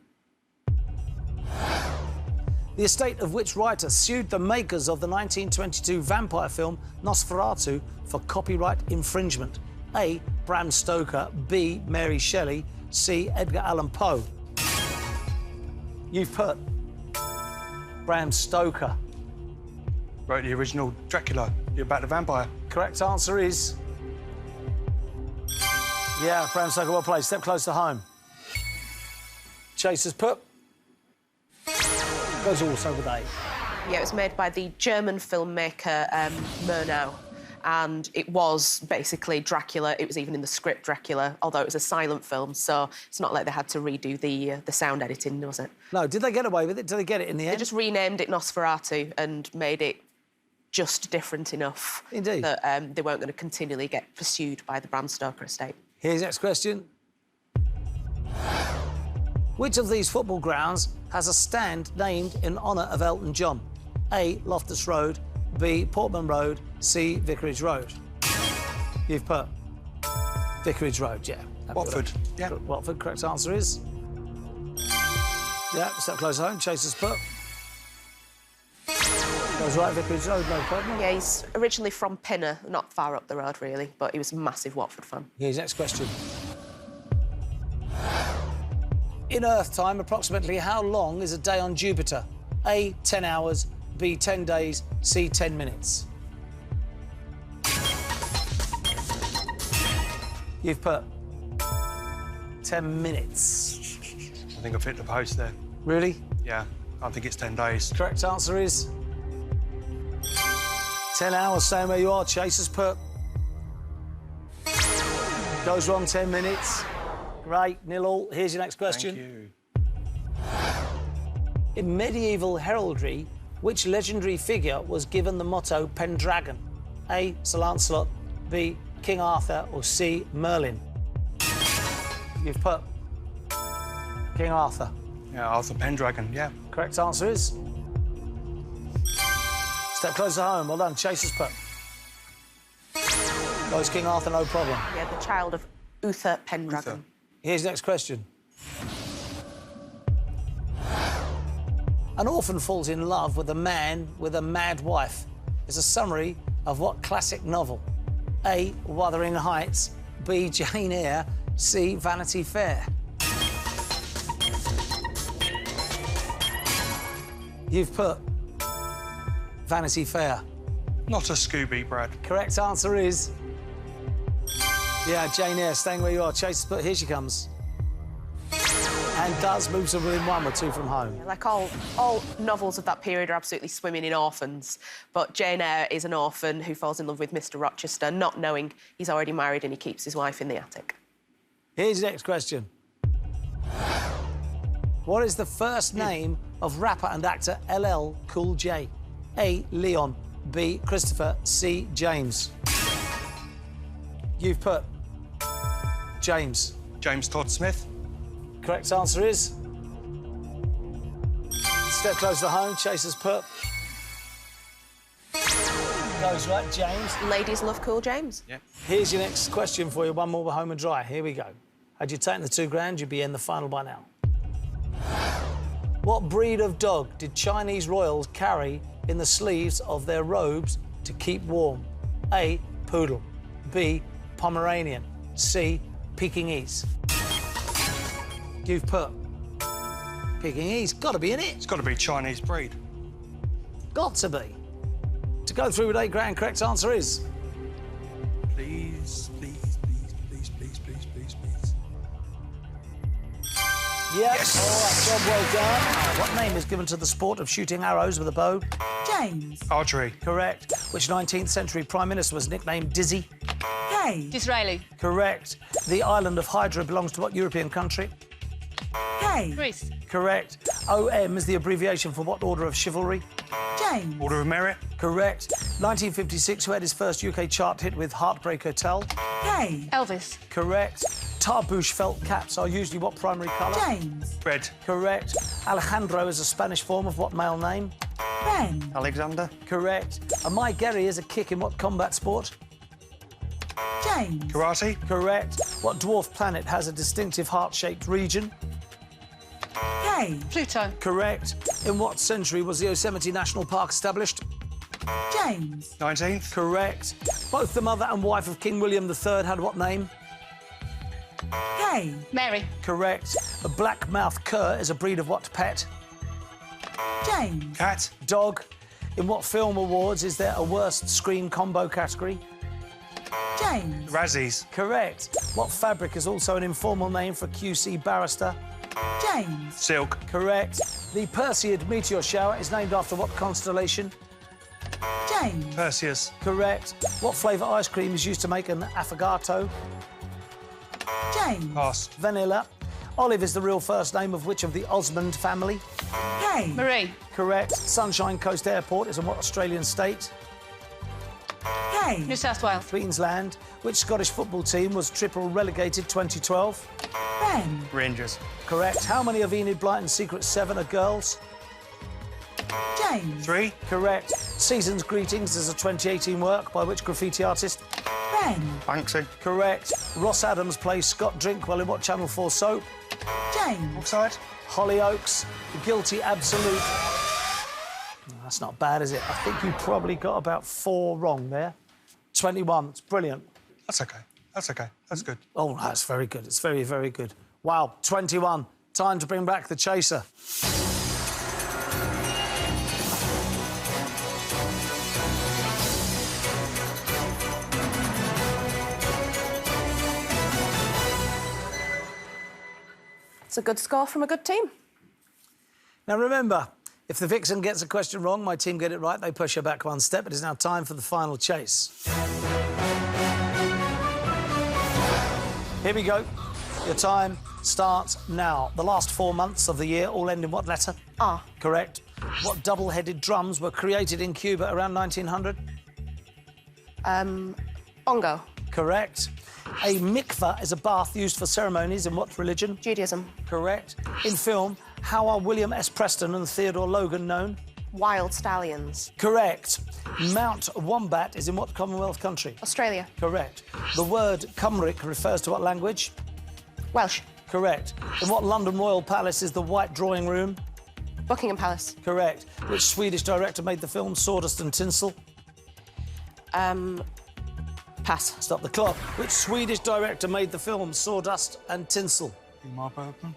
The estate of which writer sued the makers of the 1922 vampire film Nosferatu for copyright infringement? A. Bram Stoker. B. Mary Shelley. C. Edgar Allan Poe. You've put Bram Stoker. Wrote the original Dracula. You're about the vampire. Correct answer is... Yeah, Bram Stoker, well played. Step close to home. Chasers put... Goes also with A. Yeah, it was made by the German filmmaker Murnau, and it was basically Dracula. It was even in the script Dracula, although it was a silent film, so it's not like they had to redo the sound editing, was it? No, did they get away with it? Did they get it in the end? They just renamed it Nosferatu and made it just different enough Indeed. that they weren't going to continually get pursued by the Bram Stoker estate. Here's the next question. Which of these football grounds has a stand named in honour of Elton John? A. Loftus Road. B. Portman Road. C. Vicarage Road. You've put Vicarage Road, yeah. Watford, yeah. Watford, correct answer is... Yeah, step close home. Chasers put... Goes right, Vicarage Road, no problem. Yeah, he's originally from Pinner, not far up the road, really, but he was a massive Watford fan. Here's the next question. In Earth time, approximately how long is a day on Jupiter? A. 10 hours. B. 10 days. C. 10 minutes. You've put 10 minutes. I think I've hit the post there. Really? Yeah, I think it's 10 days. Correct answer is 10 hours, staying where you are. Chasers put. Goes wrong, 10 minutes. Great, 0-all. Here's your next question. Thank you. In medieval heraldry, which legendary figure was given the motto Pendragon? A. Sir Lancelot. B. King Arthur. Or C. Merlin. You've put King Arthur. Yeah, Arthur Pendragon, yeah. Correct answer is... Step closer home. Well done. Chasers put. Goes King Arthur, no problem. Yeah, the child of Uther Pendragon. Uther. Here's the next question. An orphan falls in love with a man with a mad wife. It's a summary of what classic novel? A. Wuthering Heights. B. Jane Eyre. C. Vanity Fair. You've put Vanity Fair. Not a Scooby, Brad. Correct answer is... Yeah, Jane Eyre, staying where you are. Chasers put, here she comes. And does move to within 1 with 2 from home. Like all novels of that period are absolutely swimming in orphans, but Jane Eyre is an orphan who falls in love with Mr. Rochester, not knowing he's already married and he keeps his wife in the attic. Here's the next question. What is the first name of rapper and actor LL Cool J? A. Leon. B. Christopher. C. James. You've put James. James Todd Smith. Correct answer is... Step close to home. Chasers put... Goes right, James. Ladies love Cool James. Yep. Here's your next question for you. One more home and dry. Here we go. Had you taken the £2,000, you'd be in the final by now. What breed of dog did Chinese royals carry in the sleeves of their robes to keep warm? A. Poodle. B. Pomeranian. C. Pekingese. You've put Pekingese. Got to be in it. It's got to be Chinese breed. Got to be. To go through with £8,000, correct answer is... Please, please, please, please, please, please, please, please. Yes. All right, job well done. What name is given to the sport of shooting arrows with a bow? James. Archery. Correct. Which 19th century prime minister was nicknamed Dizzy? K. Disraeli. Correct. The island of Hydra belongs to what European country? K. Greece. Correct. OM is the abbreviation for what order of chivalry? J. James. Order of Merit. Correct. 1956, who had his first UK chart hit with Heartbreak Hotel? Kay. Elvis. Correct. Tarbouche felt caps are usually what primary colour? James. Red. Correct. Alejandro is a Spanish form of what male name? Ben. Alexander. Correct. A Mai Geri is a kick in what combat sport? James. Karate. Correct. What dwarf planet has a distinctive heart-shaped region? Kay. Pluto. Correct. In what century was the Yosemite National Park established? James. 19th. Correct. Both the mother and wife of King William III had what name? Kay. Mary. Correct. A black-mouthed cur is a breed of what pet? James. Cat. Dog. In what film awards is there a worst screen combo category? James. Razzies. Correct. What fabric is also an informal name for a QC barrister? James. Silk. Correct. The Perseid meteor shower is named after what constellation? James. Perseus. Correct. What flavour ice cream is used to make an affogato? James. Pass. Vanilla. Olive is the real first name of which of the Osmond family? Kay. Marie. Correct. Sunshine Coast Airport is in what Australian state? Kay. New South Wales. Queensland. Which Scottish football team was triple relegated 2012? Ben. Rangers. Correct. How many of Enid Blyton's Secret Seven are girls? James. 3. Correct. Season's Greetings is a 2018 work by which graffiti artist? Ben. Banksy. Correct. Ross Adams plays Scott Drinkwell in what Channel 4 soap? James. Offside. Hollyoaks. Guilty Absolute. That's not bad, is it? I think you probably got about 4 wrong there. 21. It's brilliant. That's OK. That's OK. That's good. Oh, that's very good. It's very, very good. Wow, 21. Time to bring back the chaser. It's a good score from a good team. Now, remember, if the Vixen gets a question wrong, my team get it right, they push her back one step. It is now time for the final chase. Here we go. Your time starts now. The last 4 months of the year all end in what letter? R. Correct. What double-headed drums were created in Cuba around 1900? Bongo. Correct. A mikveh is a bath used for ceremonies in what religion? Judaism. Correct. In film, how are William S. Preston and Theodore Logan known? Wild Stallions. Correct. Mount Wombat is in what Commonwealth country? Australia. Correct. The word Cymric refers to what language? Welsh. Correct. In what London Royal Palace is the White Drawing Room? Buckingham Palace. Correct. Which Swedish director made the film Sawdust and Tinsel? Pass. Stop the clock. Which Swedish director made the film Sawdust and Tinsel? Ingmar Bergman.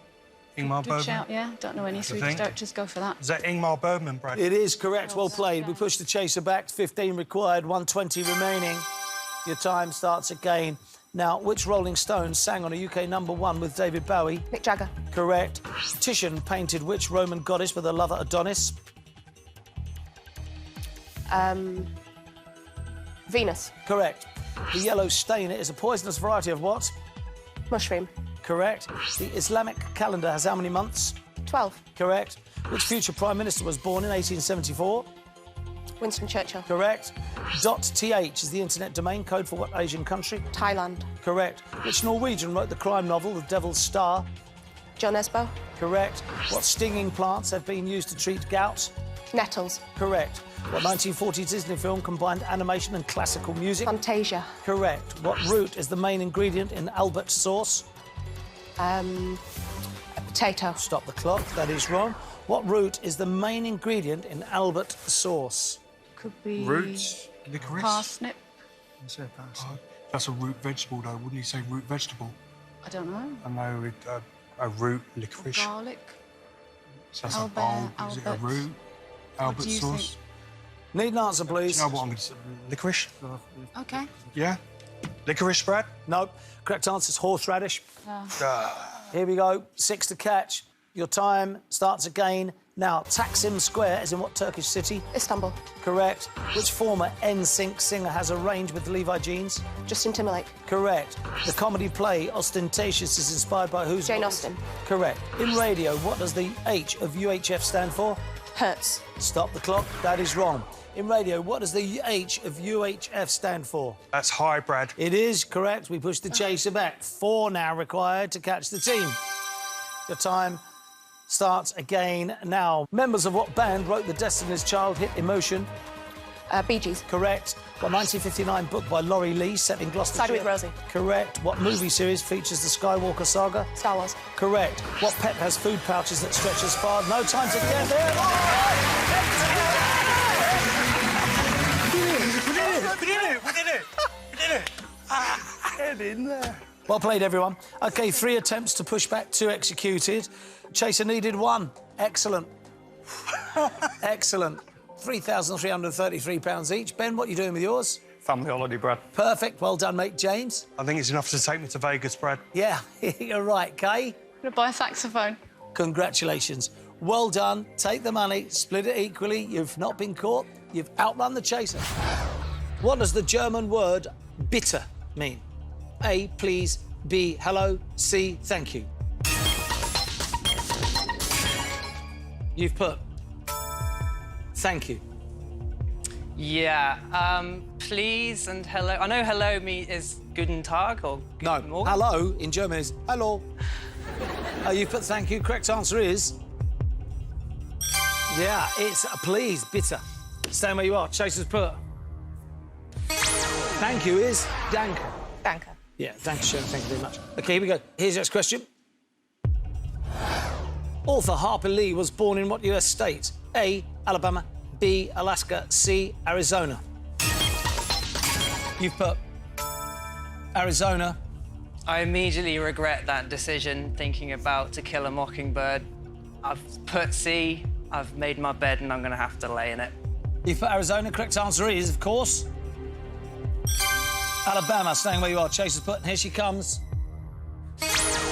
Ingmar Good Bergman. shout, yeah. Don't know any Swedish think. directors. Go for that. Is that Ingmar Bergman, Brad? It is correct. Well played. We push the chaser back. 15 required, 120 remaining. Your time starts again. Now, which Rolling Stones sang on a UK #1 with David Bowie? Mick Jagger. Correct. Titian painted which Roman goddess with her lover Adonis? Venus. Correct. The yellow stainer is a poisonous variety of what? Mushroom. Correct. The Islamic calendar has how many months? 12. Correct. Which future Prime Minister was born in 1874? Winston Churchill. Correct. .th is the internet domain code for what Asian country? Thailand. Correct. Which Norwegian wrote the crime novel The Devil's Star? John Esbo. Correct. What stinging plants have been used to treat gout? Nettles. Correct. What 1940 Disney film combined animation and classical music? Fantasia. Correct. What root is the main ingredient in Albert sauce? A potato. Stop the clock. That is wrong. What root is the main ingredient in Albert sauce? Could be... Roots. Licorice. Parsnip. Oh, that's a root vegetable, though. Wouldn't you say root vegetable? I don't know. I know it, a root licorice. Garlic. So that's Albert, a bulb. Is it a Albert. root? Albert do you sauce? Need an answer, Do please. you know what I'm going to say? Licorice? OK. Yeah? Licorice, Brad? No. Correct answer is horseradish. Ah. Here we go. 6 to catch. Your time starts again. Now, Taksim Square is in what Turkish city? Istanbul. Correct. Which former NSYNC singer has a range with Levi jeans? Justin Timberlake. Correct. The comedy play Ostentatious is inspired by whose? Jane Austen. Correct. In radio, what does the H of UHF stand for? Hertz. Stop the clock. That is wrong. In radio, what does the H of UHF stand for? That's high, Brad. It is correct. We push the chaser back. 4 now required to catch the team. Your time starts again now. Members of what band wrote the Destiny's Child hit Emotion? Bee Gees. Correct. What 1959 book by Laurie Lee set in Gloucestershire? Side with Rosie. Correct. What movie series features the Skywalker saga? Star Wars. Correct. What pet has food pouches that stretch as far? No time to get there. We did it. Get in there. Well played, everyone. OK, 3 attempts to push back, 2 executed. Chaser needed 1. Excellent. Excellent. £3,333 each. Ben, what are you doing with yours? Family holiday, Brad. Perfect. Well done, mate. James? I think it's enough to take me to Vegas, Brad. Yeah, you're right. Kay? I'm gonna buy a saxophone. Congratulations. Well done. Take the money, split it equally. You've not been caught. You've outrun the chaser. What does the German word bitte mean? A, please. B, hello. C, thank you. You've put thank you. Yeah, please and hello. I know hello is guten Tag or guten No, Morgen. hello in German is hello. You've put thank you. Correct answer is... Yeah, it's please, bitte. Stand where you are. Chaser's put... Thank you is danke. Danke. Yeah, thank you, thank you very much. OK, here we go. Here's your next question. Author Harper Lee was born in what US state? A, Alabama, B, Alaska, C, Arizona. You've put Arizona. I immediately regret that decision, thinking about To Kill a Mockingbird. I've put C, I've made my bed and I'm going to have to lay in it. You've put Arizona. Correct answer is, of course, Alabama. Staying where you are. Chaser's put, and here she comes.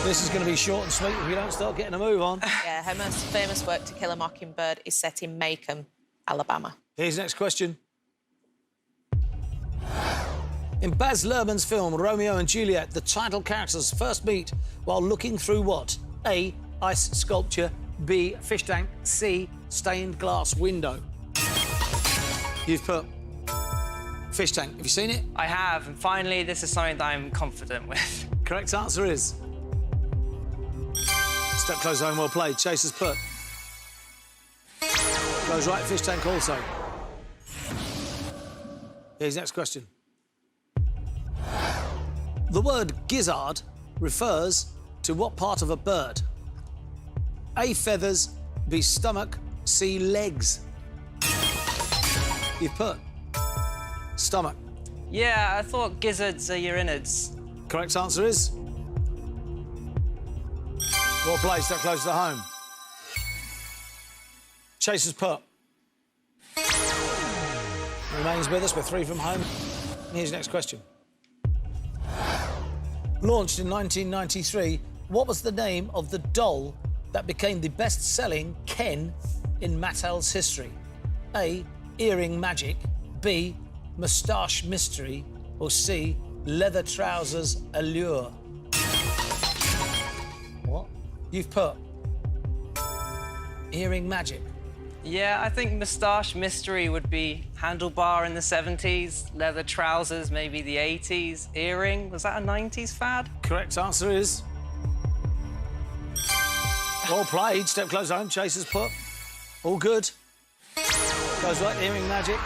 This is going to be short and sweet if you don't start getting a move on. Yeah, her most famous work, To Kill a Mockingbird, is set in Macomb, Alabama. Here's the next question. In Baz Luhrmann's film Romeo and Juliet, the title characters first meet while looking through what? A, ice sculpture, B, fish tank, C, stained glass window. You've put fish tank. Have you seen it? I have, and finally, this is something that I'm confident with. Correct answer is... Step close home, well played. Chaser's put. Goes right, fish tank also. Here's the next question. The word gizzard refers to what part of a bird? A, feathers, B, stomach, C, legs. You put stomach. Yeah, I thought gizzards are your innards. Correct answer is... Well played, step close to home. Chaser's put. Remains with us, we're 3 from home. Here's the next question. Launched in 1993, what was the name of the doll that became the best-selling Ken in Mattel's history? A, Earring Magic, B, Moustache Mystery, or C, Leather Trousers Allure? What? You've put Earring Magic. Yeah, I think Moustache Mystery would be handlebar in the 70s, leather trousers maybe the 80s, earring, was that a 90s fad? Correct answer is... Well played, step close home, Chaser's put. All good. Goes right, Earring Magic.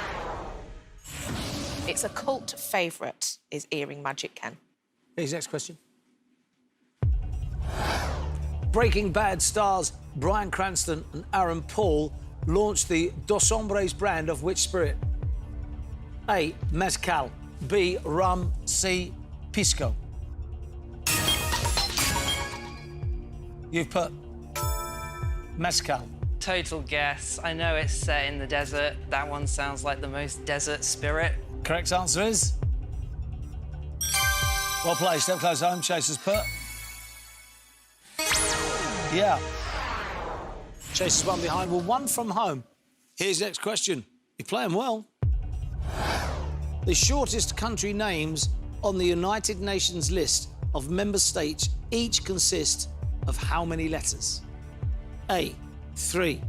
It's a cult favourite, is Earring Magic, Ken. Here's the next question. Breaking Bad stars Bryan Cranston and Aaron Paul launched the Dos Hombres brand of which spirit? A, mezcal, B, rum, C, pisco. You've put mezcal. Total guess. I know it's set in the desert. That one sounds like the most desert spirit. Correct answer is... Well played, step close home, Chaser's put. Yeah. Chaser's 1 behind. Well, 1 from home. Here's the next question. You're playing well. The shortest country names on the United Nations list of member states each consist of how many letters? A, 3,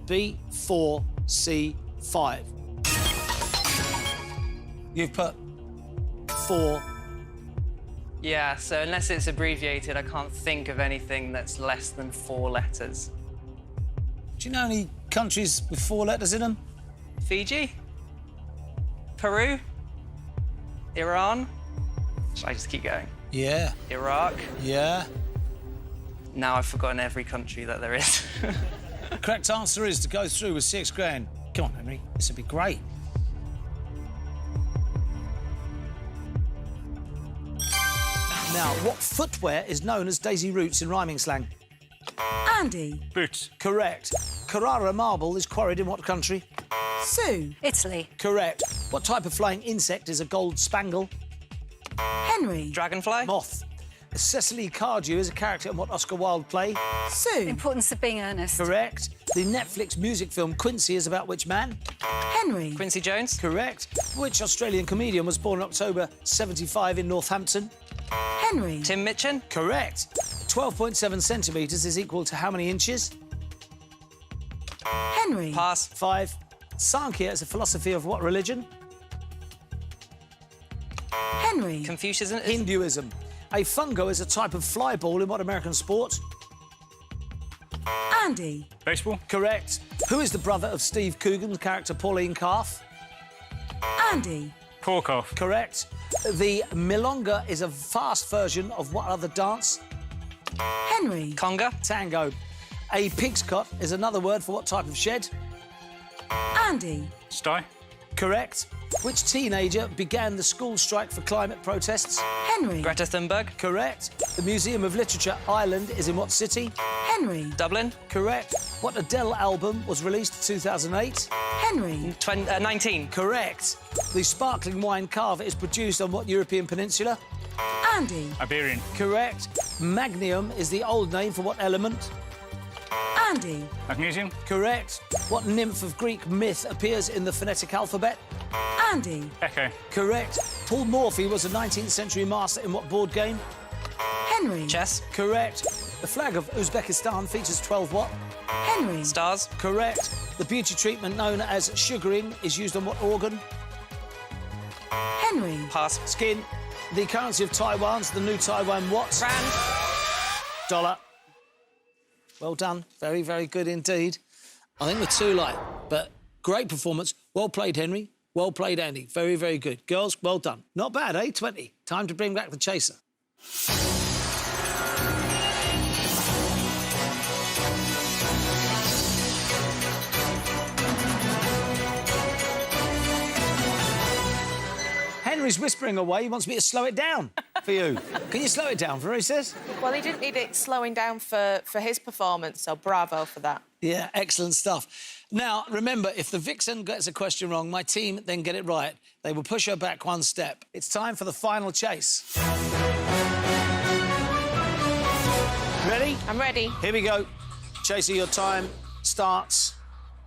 B, 4, C, 5. You've put 4. Yeah, so unless it's abbreviated, I can't think of anything that's less than 4 letters. Do you know any countries with 4 letters in them? Fiji? Peru? Iran? Should I just keep going? Yeah. Iraq? Yeah. Now I've forgotten every country that there is. Correct answer is to go through with 6 grand. Come on, Henry, this would be great. Now, what footwear is known as Daisy Roots in rhyming slang? Andy. Boots. Correct. Carrara marble is quarried in what country? Sue. Italy. Correct. What type of flying insect is a gold spangle? Henry. Dragonfly? Moth. Cecily Cardew is a character in what Oscar Wilde play? Sue. Importance of being earnest. Correct. The Netflix music film Quincy is about which man? Henry. Quincy Jones? Correct. Which Australian comedian was born in October 75 in Northampton? Henry. Tim Mitchell? Correct. 12.7 centimetres is equal to how many inches? Henry. Pass. 5. Sankhya is a philosophy of what religion? Henry. Confucianism? Hinduism. A fungo is a type of fly ball in what American sport? Andy. Baseball. Correct. Who is the brother of Steve Coogan's character Pauline Calf? Andy. Porkoff. Correct. The milonga is a fast version of what other dance? Henry. Conga? Tango. A pig's cot is another word for what type of shed? Andy. Sty. Correct. Which teenager began the school strike for climate protests? Henry. Greta Thunberg? Correct. The Museum of Literature Ireland is in what city? Henry. Dublin? Correct. What Adele album was released in 2008? Henry. 19. Correct. The sparkling wine Cava is produced on what European peninsula? Andy. Iberian. Correct. Magnium is the old name for what element? Andy. Magnesium. Correct. What nymph of Greek myth appears in the phonetic alphabet? Andy. Echo. Correct. Paul Morphy was a 19th century master in what board game? Henry. Chess? Correct. The flag of Uzbekistan features 12 what? Henry. Stars? Correct. The beauty treatment known as sugaring is used on what organ? Henry. Pass. Skin. The currency of Taiwan's the new Taiwan what? Rand? Dollar. Well done. Very, very good indeed. I think we're too light, but great performance. Well played, Henry. Well played, Andy. Very, very good. Girls, well done. Not bad, eh? 20. Time to bring back the chaser. Henry's whispering away. He wants me to slow it down for you. Can you slow it down for him, he says? Well, he didn't need it slowing down for his performance, so bravo for that. Yeah, excellent stuff. Now, remember, if the Vixen gets a question wrong, my team then get it right. They will push her back one step. It's time for the final chase. Ready? I'm ready. Here we go. Chaser, your time starts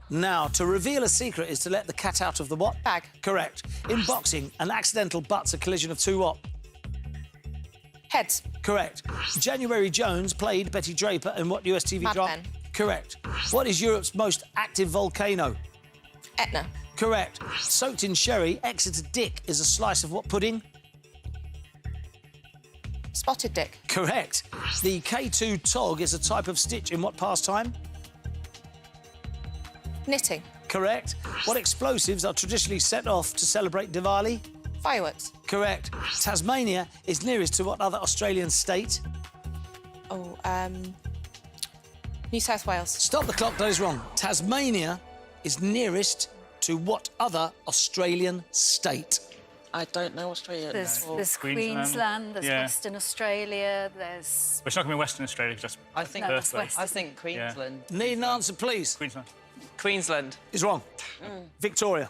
now. To reveal a secret is to let the cat out of the what? Bag. Correct. In boxing, an accidental butt's a collision of two what? Heads. Correct. January Jones played Betty Draper in what US TV Mad drama? Men. Correct. What is Europe's most active volcano? Etna. Correct. Soaked in sherry, Exeter Dick is a slice of what pudding? Spotted dick. Correct. The K2 tog is a type of stitch in what pastime? Knitting. Correct. What explosives are traditionally set off to celebrate Diwali? Fireworks. Correct. Tasmania is nearest to what other Australian state? Oh, New South Wales. Stop the clock, that is wrong. Tasmania is nearest to what other Australian state? I don't know Australia. There's Queensland, there's Western Australia, there's... But it's not going to be Western Australia, just I think, No, that's Western. I think Queensland. Yeah. Need an answer, please. Queensland. Queensland. Is wrong. Victoria.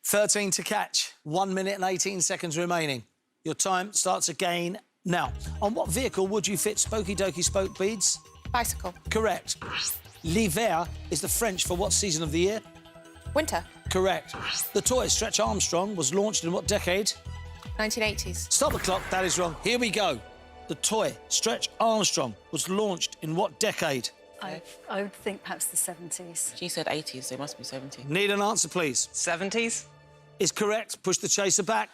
13 to catch. 1 minute and 18 seconds remaining. Your time starts again now. On what vehicle would you fit Spooky Dokey Spoke beads? Bicycle. Correct. L'hiver is the French for what season of the year? Winter. Correct. The toy Stretch Armstrong was launched in what decade? 1980s. Stop the clock, that is wrong. Here we go. The toy Stretch Armstrong was launched in what decade? I would think perhaps the 70s. She said 80s, so it must be 70s. Need an answer, please. 70s? Is correct. Push the chaser back.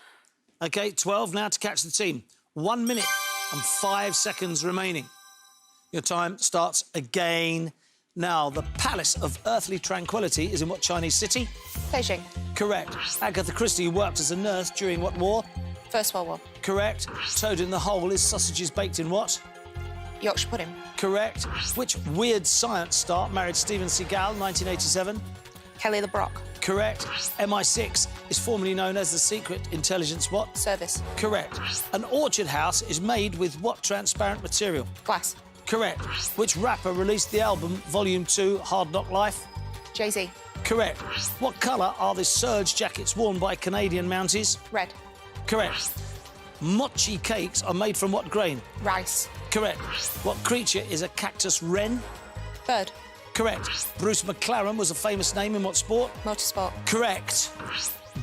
OK, 12 now to catch the team. 1 minute and 5 seconds remaining. Your time starts again. Now, the Palace of Earthly Tranquility is in what Chinese city? Beijing. Correct. Agatha Christie worked as a nurse during what war? First World War. Correct. Toad in the hole is sausages baked in what? Yorkshire pudding. Correct. Which Weird Science star married Steven Seagal, 1987? Kelly LeBrock. Correct. MI6 is formerly known as the Secret Intelligence what? Service. Correct. An orchard house is made with what transparent material? Glass. Correct. Which rapper released the album Volume 2, Hard Knock Life? Jay-Z. Correct. What colour are the serge jackets worn by Canadian Mounties? Red. Correct. Mochi cakes are made from what grain? Rice. Correct. What creature is a cactus wren? Bird. Correct. Bruce McLaren was a famous name in what sport? Motorsport. Correct.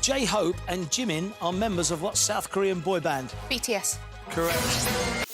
J-Hope and Jimin are members of what South Korean boy band? BTS. Correct.